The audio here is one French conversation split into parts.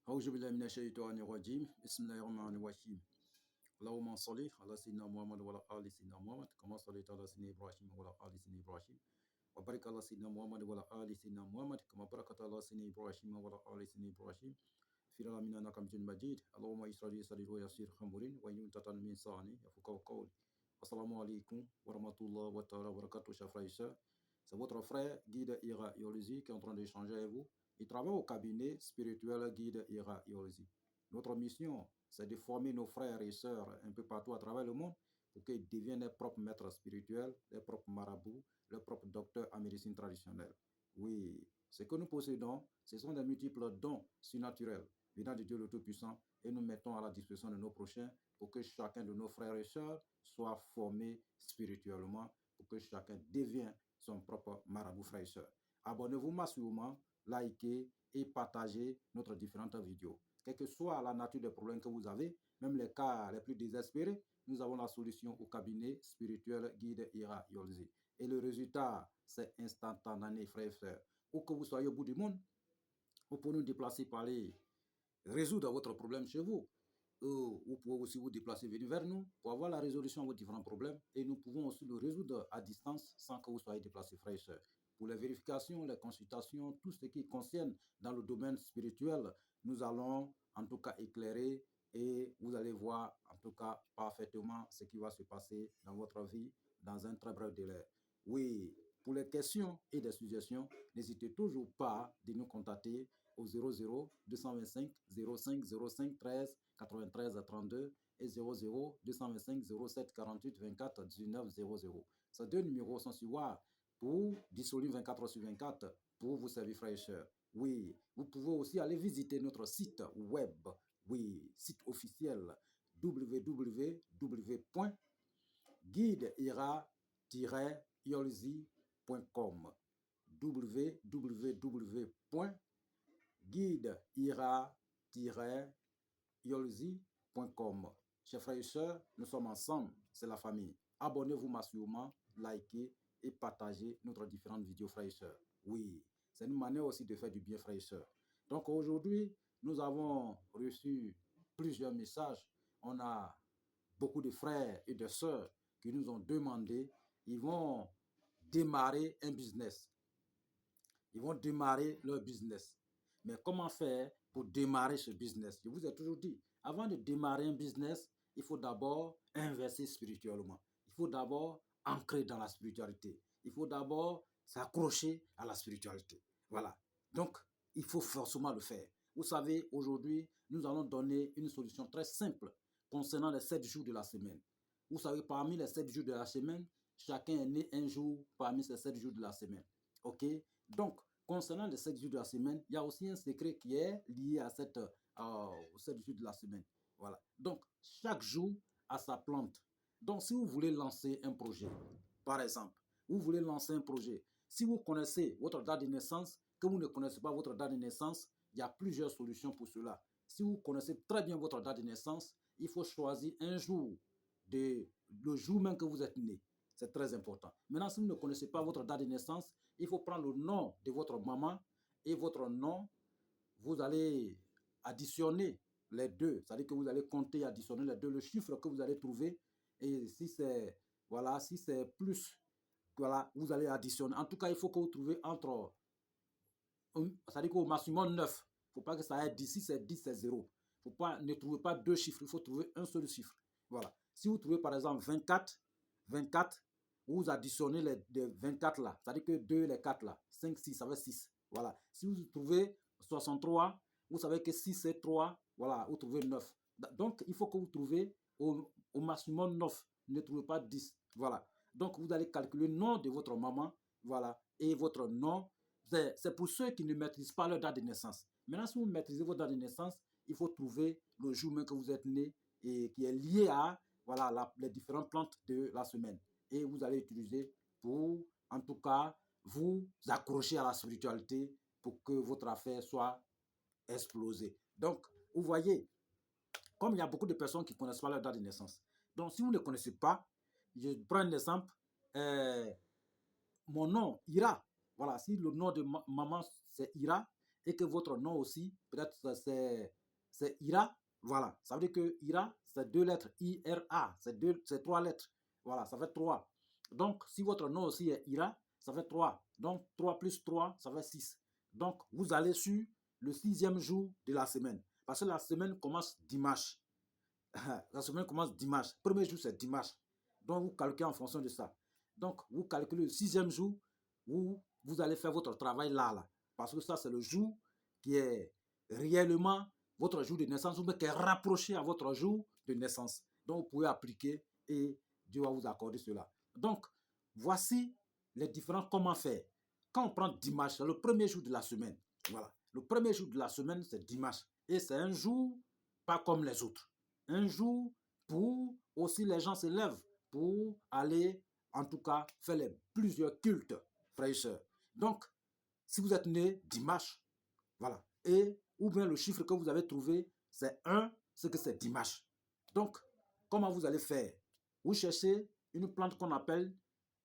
أعوذ بالله من الشيطان الرجيم بسم الله الرحمن الرحيم اللهم صل على سيدنا محمد وعلى آل سيدنا محمد كما صليت على سيدنا إبراهيم وعلى آل سيدنا إبراهيم وبارك على سيدنا محمد وعلى آل سيدنا محمد كما باركت على سيدنا إبراهيم وعلى آل سيدنا إبراهيم في العالمين إنك حميد مجيد اللهم اشرح لي صدري ويسر أمري وأحلل عقدة من لساني يفقهوا قولي السلام عليكم ورحمة الله وبركاته chers frères et sœurs. C'est votre frère Guide Ira Yolisi qui est en train d'échanger avec vous. Il travaille au cabinet spirituel Guide Ira Yolisi. Notre mission, c'est de former nos frères et sœurs un peu partout à travers le monde pour qu'ils deviennent leurs propres maîtres spirituels, leurs propres marabouts, leurs propres docteurs en médecine traditionnelle. Oui, ce que nous possédons, ce sont des multiples dons surnaturels venant de Dieu le Tout-Puissant et nous mettons à la disposition de nos prochains pour que chacun de nos frères et sœurs soit formé spirituellement, pour que chacun devienne son propre marabout frère et sœur. Abonnez-vous massivement, likez et partagez notre différentes vidéos. Quelle que soit la nature des problèmes que vous avez, même les cas les plus désespérés, nous avons la solution au cabinet spirituel Guide Ira Yolzi. Et le résultat, c'est instantané, frères et sœurs. Où que vous soyez au bout du monde, vous pouvez nous déplacer par aller résoudre votre problème chez vous. Vous pouvez aussi vous déplacer venir vers nous pour avoir la résolution de vos différents problèmes et nous pouvons aussi le résoudre à distance sans que vous soyez déplacés, frères et sœurs. Pour les vérifications, les consultations, tout ce qui concerne dans le domaine spirituel, nous allons en tout cas éclairer et vous allez voir en tout cas parfaitement ce qui va se passer dans votre vie dans un très bref délai. Oui, pour les questions et des suggestions, n'hésitez toujours pas de nous contacter au 00 225 05 05 13 93 32 et 00 225 07 48 24 19 00. Ces deux numéros sont suivants pour disponibles 24 sur 24 pour vous servir, frères et sœurs. Oui, vous pouvez aussi aller visiter notre site web, oui, site officiel www.guideira-yolzi.com www.guideira-yolzi.com. Chers frères et sœurs, nous sommes ensemble, c'est la famille. Abonnez-vous massivement, likez et partagez notre différentes vidéos, frères et sœurs. Oui, c'est une manière aussi de faire du bien, frères et sœurs. Donc aujourd'hui, nous avons reçu plusieurs messages. On a beaucoup de frères et de sœurs qui nous ont demandé, ils vont démarrer un business. Ils vont démarrer leur business. Mais comment faire pour démarrer ce business? Je vous ai toujours dit, avant de démarrer un business, il faut d'abord investir spirituellement. Il faut d'abord ancrer dans la spiritualité. Il faut d'abord s'accrocher à la spiritualité. Voilà. Donc, il faut forcément le faire. Vous savez, aujourd'hui, nous allons donner une solution très simple concernant les 7 jours de la semaine. Vous savez, parmi les 7 jours de la semaine, chacun est né un jour parmi ces 7 jours de la semaine. OK? Donc, concernant les 7 jours de la semaine, il y a aussi un secret qui est lié à aux 7 jours de la semaine. Voilà. Donc, chaque jour a sa plante. Donc, si vous voulez lancer un projet, par exemple, vous voulez lancer un projet, si vous connaissez votre date de naissance, que vous ne connaissez pas votre date de naissance, il y a plusieurs solutions pour cela. Si vous connaissez très bien votre date de naissance, il faut choisir un jour, le jour même que vous êtes né. C'est très important. Maintenant, si vous ne connaissez pas votre date de naissance, il faut prendre le nom de votre maman et votre nom. Vous allez additionner les deux. C'est-à-dire que vous allez compter, additionner les deux, le chiffre que vous allez trouver. Et si c'est voilà, si c'est plus, voilà, vous allez additionner. En tout cas, il faut que vous trouviez entre, c'est-à-dire qu'au maximum 9. Il ne faut pas que ça ait 10. Si c'est 10, c'est 0. Faut pas, ne trouvez pas deux chiffres, il faut trouver un seul chiffre. Voilà. Si vous trouvez par exemple 24, vous additionnez les 24 là. C'est-à-dire que 2, les 4 là. 5, 6, ça fait 6. Voilà. Si vous trouvez 63, vous savez que 6 c'est 3. Voilà, vous trouvez 9. Donc, il faut que vous trouviez au maximum 9. Ne trouvez pas 10. Voilà. Donc, vous allez calculer le nom de votre maman. Voilà. Et votre nom. C'est pour ceux qui ne maîtrisent pas leur date de naissance. Maintenant, si vous maîtrisez votre date de naissance, il faut trouver le jour même que vous êtes né et qui est lié à voilà, les différentes plantes de la semaine. Et vous allez utiliser pour, en tout cas, vous accrocher à la spiritualité pour que votre affaire soit explosée. Donc, vous voyez, comme il y a beaucoup de personnes qui ne connaissent pas leur date de naissance. Donc, si vous ne connaissez pas, je prends un exemple, mon nom, Ira. Voilà, si le nom de maman, c'est Ira, et que votre nom aussi, peut-être c'est Ira, voilà, ça veut dire que Ira, c'est 2 lettres, I-R-A, c'est 3 lettres, voilà, ça fait 3. Donc, si votre nom aussi est Ira, ça fait 3. Donc, 3 plus 3, ça fait 6. Donc, vous allez sur le 6e jour de la semaine. Parce que la semaine commence dimanche. La semaine commence dimanche. Premier jour, c'est dimanche. Donc, vous calculez en fonction de ça. Donc, vous calculez le 6e jour où vous allez faire votre travail là. Parce que ça, c'est le jour qui est réellement votre jour de naissance, ou bien qui est rapproché à votre jour de naissance. Donc, vous pouvez appliquer et Dieu va vous accorder cela. Donc, voici les différents comment faire. Quand on prend dimanche, c'est le premier jour de la semaine. Voilà. Le premier jour de la semaine, c'est dimanche. Et c'est un jour pas comme les autres. Un jour pour aussi les gens se lèvent pour aller, en tout cas, faire plusieurs cultes, frères et sœurs. Donc, si vous êtes né dimanche, voilà, et ou bien le chiffre que vous avez trouvé, c'est 1, c'est que c'est dimanche. Donc, comment vous allez faire? Vous cherchez une plante qu'on appelle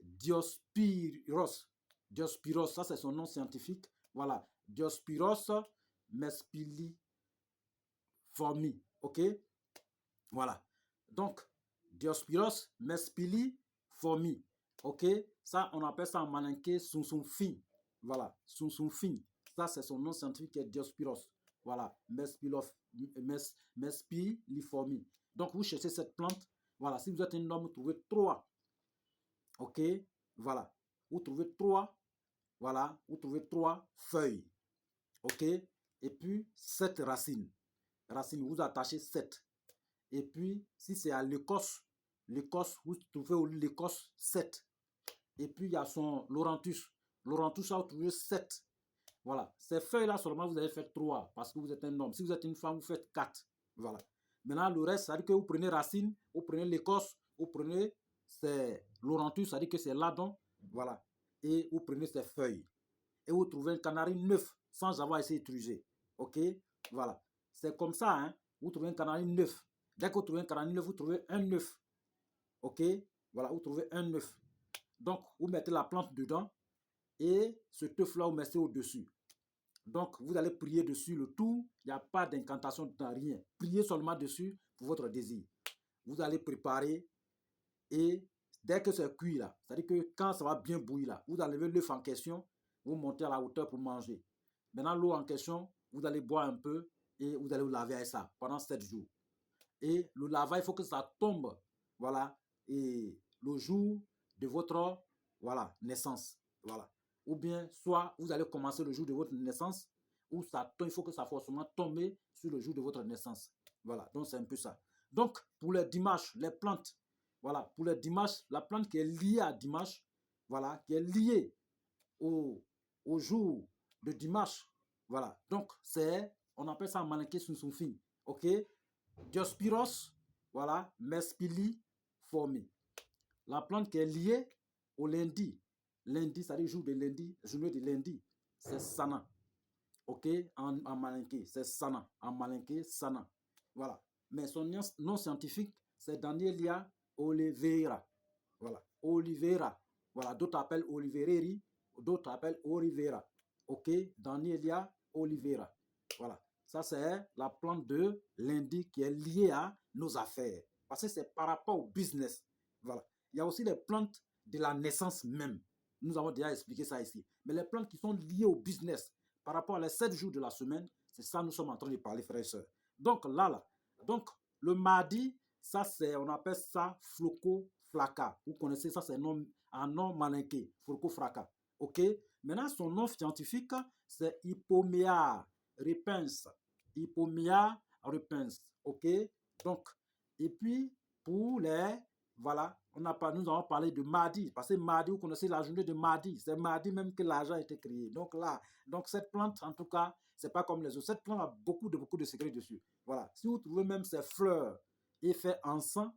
Diospyros. Diospyros, ça c'est son nom scientifique. Voilà, Diospyros mespiliformi. Ok? Voilà. Donc, Diospyros mespiliformi. Ok? Ça, on appelle ça en malinké sunsumfi. Voilà, sunsumfi. Ça, c'est son nom scientifique qui est Diospyros. Voilà, mespiliformi. Donc, vous cherchez cette plante. Voilà, si vous êtes un homme, vous trouvez 3. Ok? Voilà. Vous trouvez 3. Voilà, vous trouvez 3 feuilles. Ok? Et puis, 7 racines. Racines, vous attachez 7. Et puis, si c'est à l'écosse, vous trouvez l'écosse 7. Et puis, il y a son Laurentus. Laurentus, vous trouvez 7. Voilà. Ces feuilles-là, seulement, vous allez faire 3 parce que vous êtes un homme. Si vous êtes une femme, vous faites 4. Voilà. Maintenant, le reste, ça veut dire que vous prenez racine, vous prenez l'écosse, vous prenez ces Laurentus, ça veut dire que c'est ladon. Voilà. Et vous prenez ces feuilles. Et vous trouvez un canari neuf sans avoir essayé d'utiliser. OK? Voilà. C'est comme ça, hein? Vous trouvez un canari neuf. Dès que vous trouvez un canari neuf, vous trouvez un neuf. OK? Voilà, vous trouvez un neuf. Donc, vous mettez la plante dedans et ce teuf-là, vous mettez au-dessus. Donc, vous allez prier dessus le tout. Il n'y a pas d'incantation, rien. Priez seulement dessus pour votre désir. Vous allez préparer et dès que c'est cuit là, c'est-à-dire que quand ça va bien bouillir là, vous enlevez l'œuf en question, vous montez à la hauteur pour manger. Maintenant, l'eau en question, vous allez boire un peu et vous allez vous laver avec ça pendant 7 jours. Et le lavage, il faut que ça tombe, voilà, et le jour de votre, voilà, naissance, voilà. Ou bien, soit vous allez commencer le jour de votre naissance, ou ça, il faut que ça forcément tombe sur le jour de votre naissance. Voilà, donc c'est un peu ça. Donc, pour les dimanches, les plantes, voilà, pour les dimanches, la plante qui est liée à dimanche, voilà, qui est liée au jour de dimanche, voilà. Donc, c'est, on appelle ça malinké sunsumfin, ok? Diospyros, voilà, mespiliformi. La plante qui est liée au lundi, lundi, ça veut dire jour de lundi, journée de lundi, c'est Sana. Ok, en malinké, c'est Sana. En malinké, Sana. Voilà. Mais son nom scientifique, c'est Danielia oliveira. Voilà, oliveira. Voilà, d'autres appellent olivereri, d'autres appellent olivera. Ok, Danielia oliveira. Voilà. Ça, c'est la plante de lundi qui est liée à nos affaires. Parce que c'est par rapport au business. Voilà. Il y a aussi les plantes de la naissance même. Nous avons déjà expliqué ça ici. Mais les plantes qui sont liées au business par rapport à les 7 jours de la semaine, c'est ça que nous sommes en train de parler, frères et sœurs. Donc là, donc le mardi, ça c'est, on appelle ça floco flaca. Vous connaissez ça, c'est un nom malinqué, floco flaca. Ok? Maintenant, son nom scientifique, c'est Hypomea repens. Hypomea repens. Ok? Donc, et puis, pour les, voilà, nous avons parlé de mardi, parce que mardi, vous connaissez la journée de mardi, c'est mardi même que l'argent a été créé. Donc là, donc cette plante, en tout cas, c'est pas comme les autres. Cette plante a beaucoup de secrets dessus. Voilà. Si vous trouvez même ses fleurs et fait encens,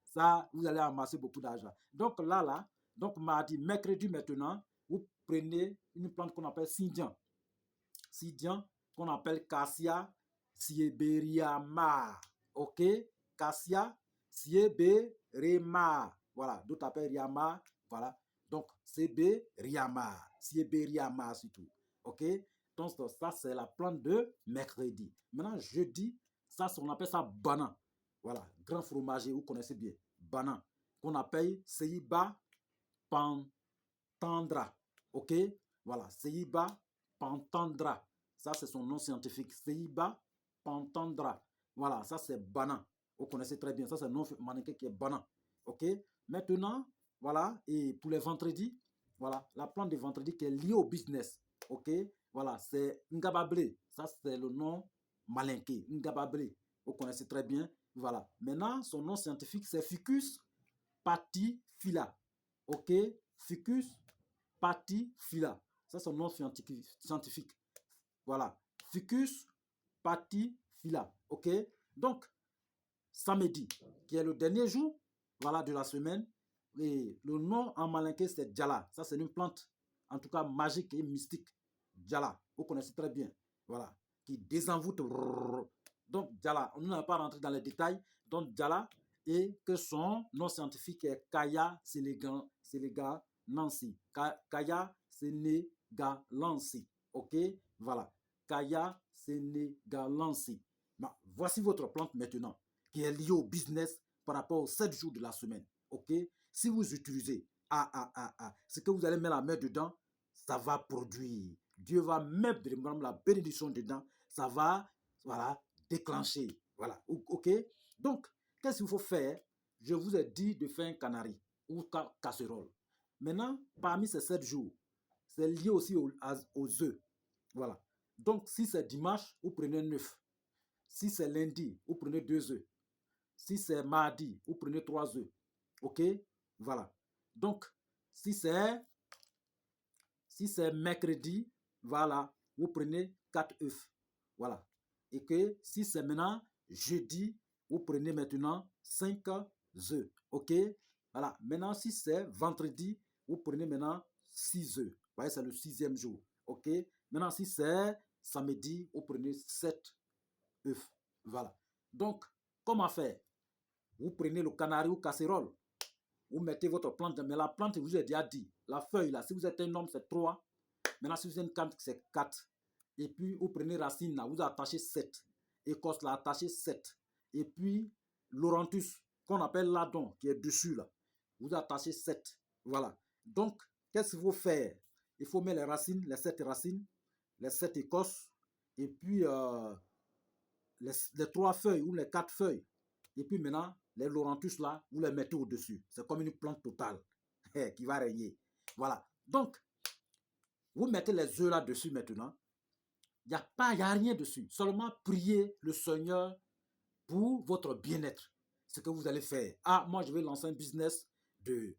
ça, vous allez amasser beaucoup d'argent. Donc là, donc mardi, mercredi maintenant, vous prenez une plante qu'on appelle Sidian. Sidian, qu'on appelle Cassia sieberiama. Ok? Cassia sieberiama. Voilà. D'autres appellent Riama. Voilà. Donc, Sieberiama. Sieberiama, c'est tout. Ok? Donc, ça, c'est la plante de mercredi. Maintenant, jeudi, ça, on appelle ça banan. Voilà, grand fromager, vous connaissez bien. Banan, qu'on appelle Ceiba pentandra. Ok? Voilà, Ceiba pentandra. Ça, c'est son nom scientifique. Ceiba pentandra. Voilà, ça, c'est banan. Vous connaissez très bien. Ça, c'est le nom mannequin qui est banan. Ok? Maintenant, voilà, et pour les vendredis, voilà, la plante de vendredi qui est liée au business. Ok? Voilà, c'est Ngabablé. Ça, c'est le nom malinqué. Ngabablé. Vous connaissez très bien. Voilà. Maintenant, son nom scientifique, c'est Ficus patifila. Ok? Ficus patifila. Ça, c'est son nom scientifique. Voilà. Ficus patifila. Ok? Donc, samedi, qui est le dernier jour, voilà, de la semaine, et le nom en malinqué, c'est Djala. Ça, c'est une plante, en tout cas magique et mystique. Djala, vous connaissez très bien. Voilà, qui désenvoûte. Donc, Djala, on n'a pas rentré dans les détails. Donc, Djala, et que son nom scientifique est Kaya senegalensis. Kaya senegalensis. Ok, voilà. Kaya senegalensis. Voici votre plante maintenant, qui est liée au business par rapport aux 7 jours de la semaine. Ok? Si vous utilisez ce que vous allez mettre la main dedans, ça va produire. Dieu va mettre la bénédiction dedans. Ça va, voilà, déclencher. Voilà. Ok? Donc, qu'est-ce qu'il faut faire? Je vous ai dit de faire un canari ou casserole. Maintenant, parmi ces 7 jours, c'est lié aussi aux œufs. Voilà. Donc, si c'est dimanche, vous prenez 9. Si c'est lundi, vous prenez 2 œufs. Si c'est mardi, vous prenez 3 œufs. OK? Voilà. Donc, si c'est mercredi, voilà, vous prenez 4 œufs. Voilà. Et que si c'est maintenant jeudi, vous prenez maintenant 5 œufs. OK? Voilà. Maintenant, si c'est vendredi, vous prenez maintenant 6 œufs. Vous voyez, c'est le 6e jour. OK? Maintenant, si c'est samedi, vous prenez 7 œufs. Voilà. Donc, comment faire? Vous prenez le canari ou casserole, vous mettez votre plante, mais la plante, je vous ai déjà dit, la feuille là, si vous êtes un homme, c'est 3. Maintenant, si vous êtes une femme, c'est 4. Et puis, vous prenez racine là, vous attachez 7. Écosse là, attachez 7. Et puis, l'orantus, qu'on appelle ladon, qui est dessus là, vous attachez 7. Voilà. Donc, qu'est-ce qu'il faut faire? Il faut mettre les racines, les 7 racines, les 7 écosses, et puis les 3 feuilles ou les 4 feuilles. Et puis maintenant, les laurentus là, vous les mettez au-dessus. C'est comme une plante totale qui va régner. Voilà. Donc, vous mettez les œufs là-dessus maintenant. Il n'y a rien dessus. Seulement priez le Seigneur pour votre bien-être. Ce que vous allez faire. Ah, moi, je vais lancer un business de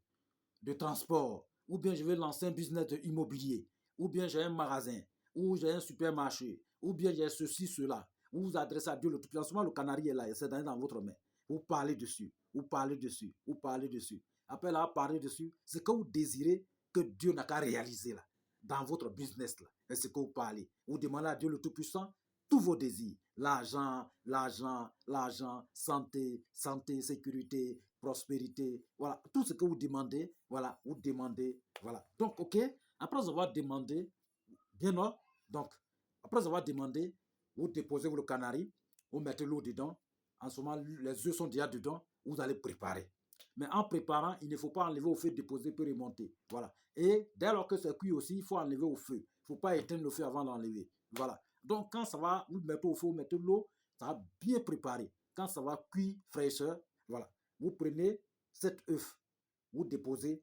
transport. Ou bien, je vais lancer un business de immobilier. Ou bien, j'ai un magasin. Ou j'ai un supermarché. Ou bien, j'ai ceci, cela. Vous vous adressez à Dieu. Le lancement, le canari est là. C'est dans votre main. Vous parlez dessus. Vous parlez dessus. Vous parlez dessus. Après là, parler dessus, ce que vous désirez que Dieu n'a qu'à réaliser là, dans votre business là, et ce que vous parlez. Vous demandez à Dieu le Tout-Puissant tous vos désirs. L'argent, l'argent, l'argent, santé, santé, sécurité, prospérité. Voilà, tout ce que vous demandez, voilà, vous demandez. Voilà. Donc, ok, après avoir demandé, bien non, donc, après avoir demandé, vous déposez le canari, vous mettez l'eau dedans. En ce moment, les œufs sont déjà dedans, vous allez préparer. Mais en préparant, il ne faut pas enlever au feu, déposer, puis remonter. Voilà. Et dès lors que c'est cuit aussi, il faut enlever au feu. Il ne faut pas éteindre le feu avant d'enlever. Voilà. Donc, quand ça va, vous mettez au feu, vous mettez l'eau, ça va bien préparer. Quand ça va cuire, fraîcheur, voilà. Vous prenez 7 œufs, vous déposez,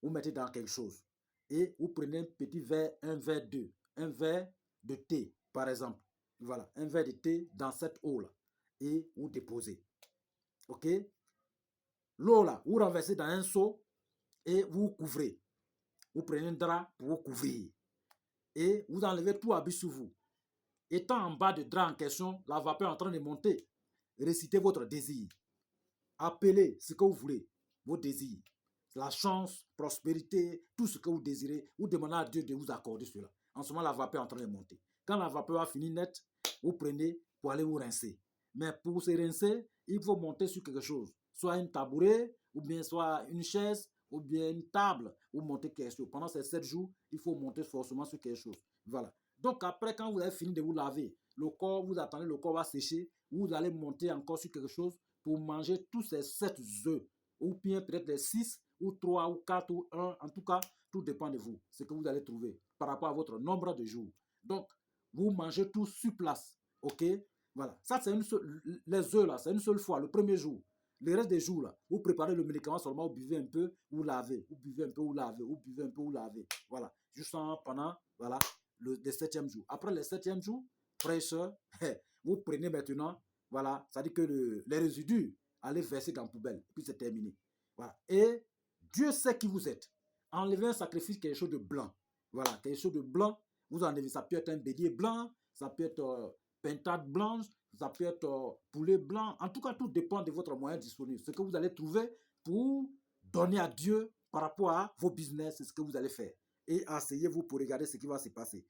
vous mettez dans quelque chose. Et vous prenez un petit verre, un verre d'eau, un verre de thé, par exemple. Voilà, un verre de thé dans cette eau-là. Et vous déposez. OK? L'eau là, vous renversez dans un seau et vous couvrez. Vous prenez un drap pour vous couvrir. Et vous enlevez tout habit sur vous. Étant en bas du drap en question, la vapeur est en train de monter. Récitez votre désir. Appelez ce que vous voulez, vos désirs. La chance, prospérité, tout ce que vous désirez. Vous demandez à Dieu de vous accorder cela. En ce moment, la vapeur est en train de monter. Quand la vapeur a fini net, vous prenez pour aller vous rincer. Mais pour se rincer, il faut monter sur quelque chose. Soit une tabouret, ou bien soit une chaise, ou bien une table. Vous montez quelque chose. Pendant ces 7 jours, il faut monter forcément sur quelque chose. Voilà. Donc après, quand vous avez fini de vous laver, le corps, vous attendez, le corps va sécher, vous allez monter encore sur quelque chose pour manger tous ces 7 œufs, ou bien peut-être les 6, ou 3, ou 4, ou 1, en tout cas, tout dépend de vous, ce que vous allez trouver par rapport à votre nombre de jours. Donc, vous mangez tout sur place, ok? Voilà, ça c'est les œufs là, c'est une seule fois, le premier jour. Le reste des jours là, vous préparez le médicament seulement, vous buvez un peu, vous lavez, vous buvez un peu, vous lavez, vous buvez un peu, vous lavez. Voilà, juste pendant, voilà, le 7e jour. Après le 7e jour, frères et sœurs, vous prenez maintenant, voilà, ça dit que les résidus, allez verser dans la poubelle, et puis c'est terminé. Voilà, et Dieu sait qui vous êtes. Enlevez un sacrifice, quelque chose de blanc. Voilà, quelque chose de blanc, vous enlevez, ça peut être un bélier blanc, ça peut être pintade blanche, ça peut être poulet blanc. En tout cas, tout dépend de votre moyen disponible. Ce que vous allez trouver pour donner à Dieu par rapport à vos business, c'est ce que vous allez faire. Et asseyez-vous pour regarder ce qui va se passer.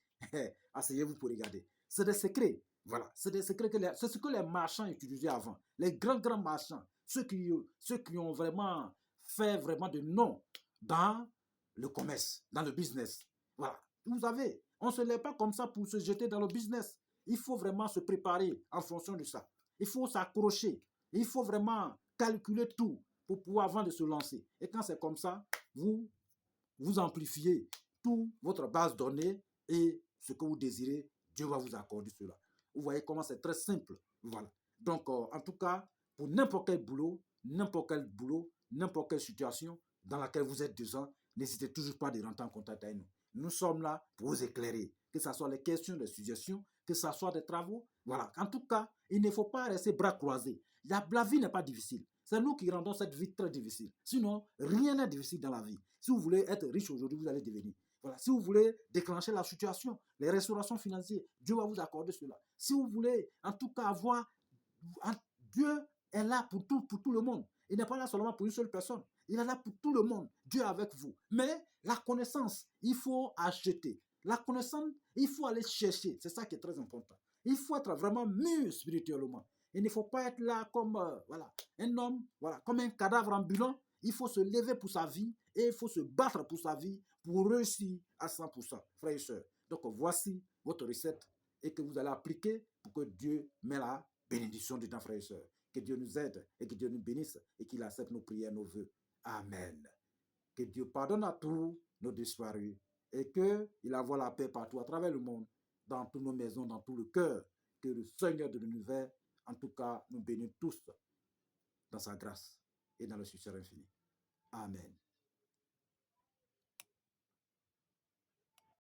Asseyez-vous pour regarder. C'est des secrets. Voilà, c'est des secrets c'est ce que les marchands utilisaient avant. Les grands marchands, ceux qui ont vraiment fait vraiment de nom dans le commerce, dans le business. Voilà, vous savez, on ne se lève pas comme ça pour se jeter dans le business. Il faut vraiment se préparer en fonction de ça. Il faut s'accrocher. Il faut vraiment calculer tout pour pouvoir avant de se lancer. Et quand c'est comme ça, vous amplifiez toute votre base de données et ce que vous désirez, Dieu va vous accorder cela. Vous voyez comment c'est très simple. Voilà. Donc, en tout cas, pour n'importe quel boulot, n'importe quelle situation dans laquelle vous êtes dedans, n'hésitez toujours pas de rentrer en contact avec nous. Nous sommes là pour vous éclairer, que ce soit les questions, les suggestions, que ce soit des travaux. Voilà. En tout cas, il ne faut pas rester bras croisés. La vie n'est pas difficile. C'est nous qui rendons cette vie très difficile. Sinon, rien n'est difficile dans la vie. Si vous voulez être riche aujourd'hui, vous allez devenir. Voilà. Si vous voulez déclencher la situation, les restaurations financières, Dieu va vous accorder cela. Si vous voulez, en tout cas, avoir... Dieu est là pour tout le monde. Il n'est pas là seulement pour une seule personne. Il est là pour tout le monde. Dieu est avec vous. Mais la connaissance, il faut acheter. La connaissance, il faut aller chercher. C'est ça qui est très important. Il faut être vraiment mûr spirituellement. Il ne faut pas être là comme voilà, un homme, voilà, comme un cadavre ambulant. Il faut se lever pour sa vie et il faut se battre pour sa vie pour réussir à 100%, frères et sœurs. Donc voici votre recette et que vous allez appliquer pour que Dieu mette la bénédiction dedans, frères et sœurs. Que Dieu nous aide et que Dieu nous bénisse et qu'il accepte nos prières, nos vœux. Amen. Que Dieu pardonne à tous nos disparus et qu'il envoie la paix partout à travers le monde, dans toutes nos maisons, dans tout le cœur. Que le Seigneur de l'univers, en tout cas, nous bénisse tous dans sa grâce et dans le succès infini. Amen.